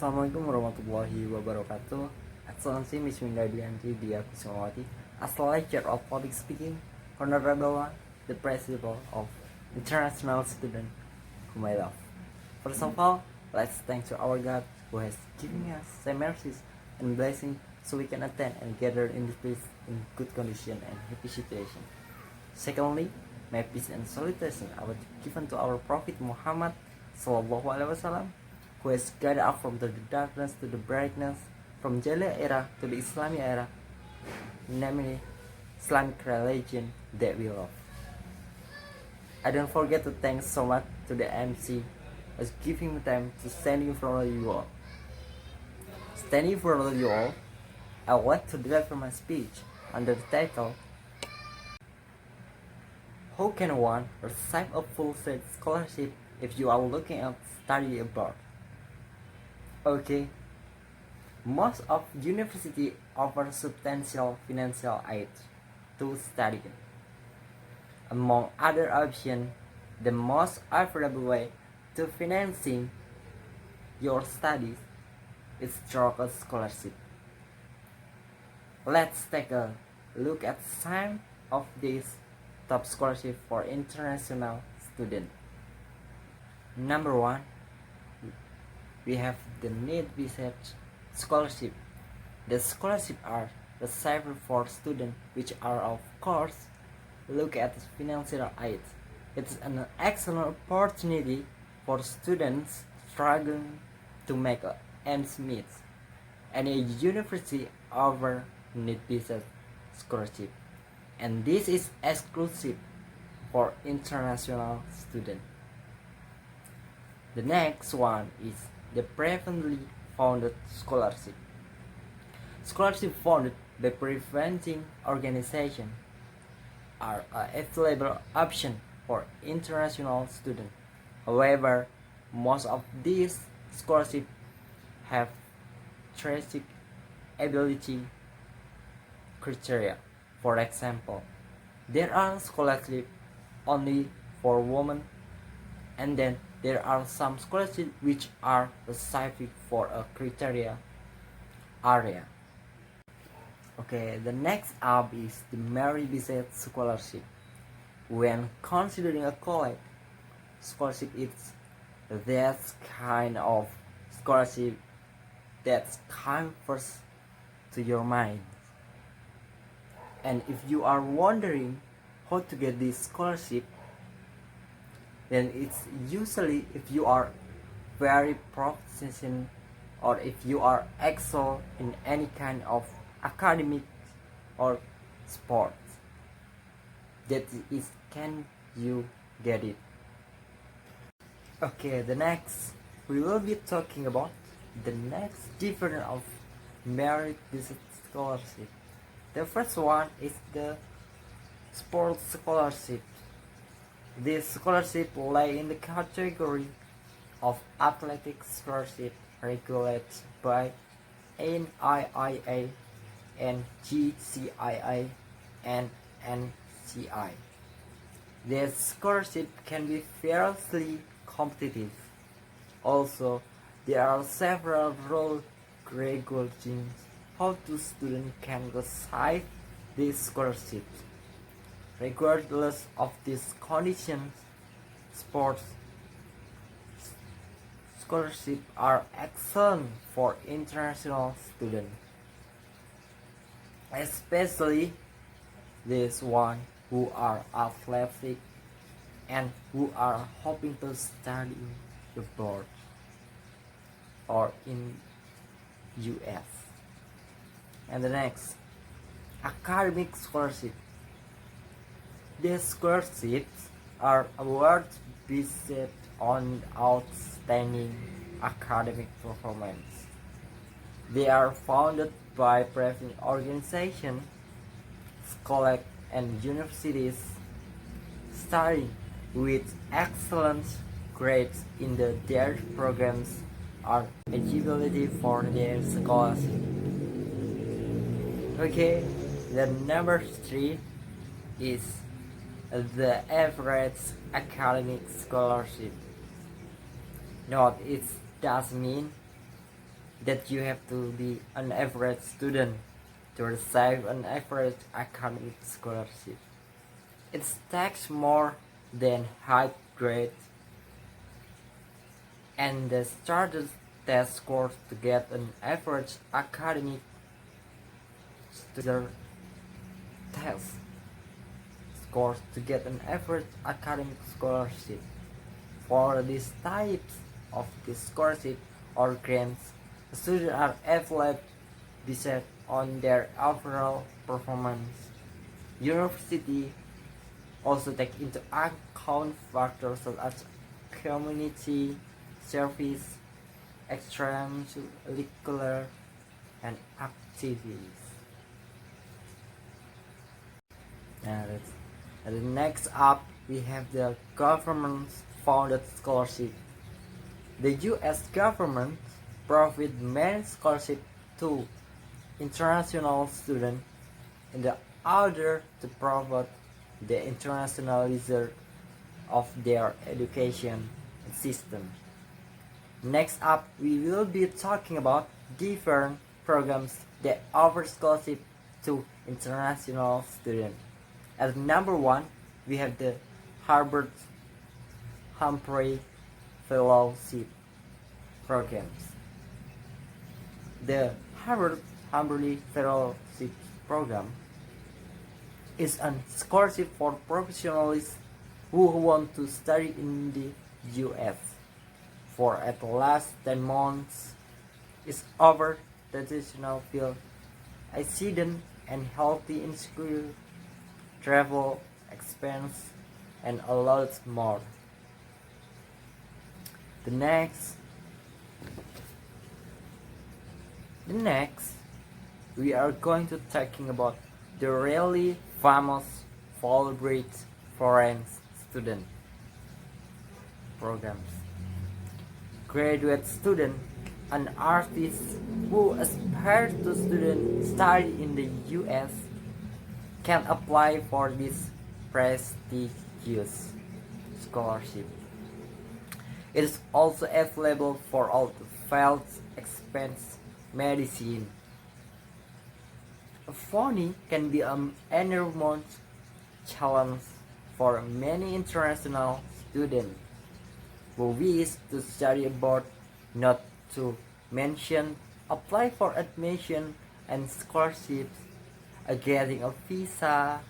Assalamualaikum warahmatullahi wabarakatuh. Excellency Miss Windardianti Dia Kusumawati, as the lecturer of public speaking, Honorable One, the Principal of International Student whom I love. First of all, let's thank to our God who has given us some mercies and blessings so we can attend and gather in this place in good condition and happy situation. Secondly, may peace and salutation are given to our Prophet Muhammad Sallallahu Alaihi Wasallam, who has guided us from the darkness to the brightness, from Jahiliyyah era to the Islamic era, namely Islamic religion that we love. I don't forget to thank so much to the MC as giving me time to stand in front of you all. Standing in front of you all, I want to deliver my speech under the title, How can one receive a full-fledged scholarship if you are looking at study abroad? Okay, most of universities offer substantial financial aid to study. Among other options, the most affordable way to financing your studies is through a scholarship. Let's take a look at some of these top scholarships for international students. Number 1, we have the MERID-BASED scholarship. The scholarships are reserved for students which are, of course, look at financial aid. It's an excellent opportunity for students struggling to make ends meet. Any university offer MERID-BASED scholarship, and this is exclusive for international students. The next one is the privately funded scholarship. Scholarship funded by preventing organizations are an available option for international students. However, most of these scholarships have strict ability criteria. For example, there are scholarships only for women, and then there are some scholarships which are specific for a criteria area. Okay, the next up is the MERID-BASED scholarship. When considering a college scholarship, it's that kind of scholarship that comes first to your mind. And if you are wondering how to get this scholarship, then it's usually if you are very proficient or if you are excel in any kind of academic or sports. That is, can you get it? Okay, the next we will be talking about the next difference of MERID-BASED scholarship. The first one is the sports scholarship. This scholarship lay in the category of athletic scholarship regulated by NIIA and GCIA and NCI. This scholarship can be fiercely competitive. Also, there are several rules regulating how the student can receive these scholarships. Regardless of these conditions, sports scholarships are excellent for international students, especially these ones who are athletic and who are hoping to study abroad or in US. And the next, academic scholarship. These scholarships are awards based on outstanding academic performance. They are funded by private organizations, colleges, and universities studying with excellent grades in their programs are eligibility for their scholarship. Okay, the number 3 is the average academic scholarship. Note, it does mean that you have to be an average student to receive an average academic scholarship. It takes more than high grade and the standard test scores to get an average academic student test scores to get an average academic scholarship. For these types of the scholarship or grants, students are evaluated based on their overall performance. University also take into account factors such as community service, extracurricular, and activities. And next up, we have the government-funded scholarship. The U.S. government provides many scholarships to international students in order to promote the internationalism of their education system. Next up, we will be talking about different programs that offer scholarship to international students. As number one, we have the HUBERTHUMPHREYFELLOWSHip programs. The HUBERTHUMPHREYFELLOWSHip program is a scholarship for professionals who want to study in the U.S. for at least 10 months. It's over traditional field, accident and healthy in school, travel expense, and a lot more. The next, we are going to talking about the really famous FULBRIGHT foreign student programs. Graduate student and artists who aspire to study in the U.S. can apply for this prestigious scholarship. It is also available for all the fields expense medicine. Funding can be an enormous challenge for many international students who wish to study abroad, not to mention apply for admission and scholarships, getting a visa,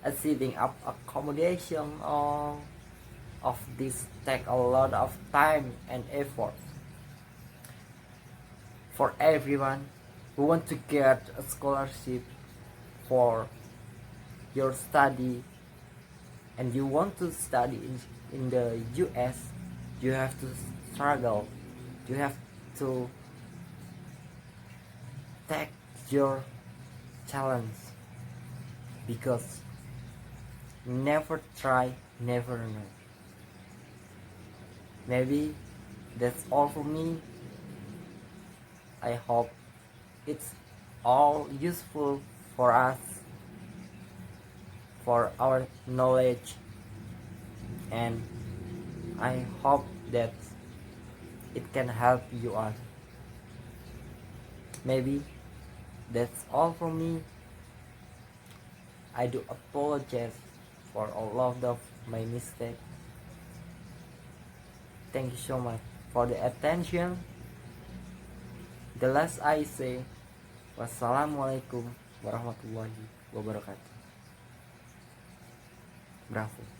setting up accommodation. All of this take a lot of time and effort. For everyone who want to get a scholarship for your study and you want to study in the US, you have to struggle. You have to take your challenge, because never try, never know. Maybe that's all for me. I hope it's all useful for us, for our knowledge, and I hope that it can help you all. Maybe that's all from me. I do apologize for all of my mistakes. Thank you so much for the attention. The last I say, wassalamualaikum warahmatullahi wabarakatuh. Bravo.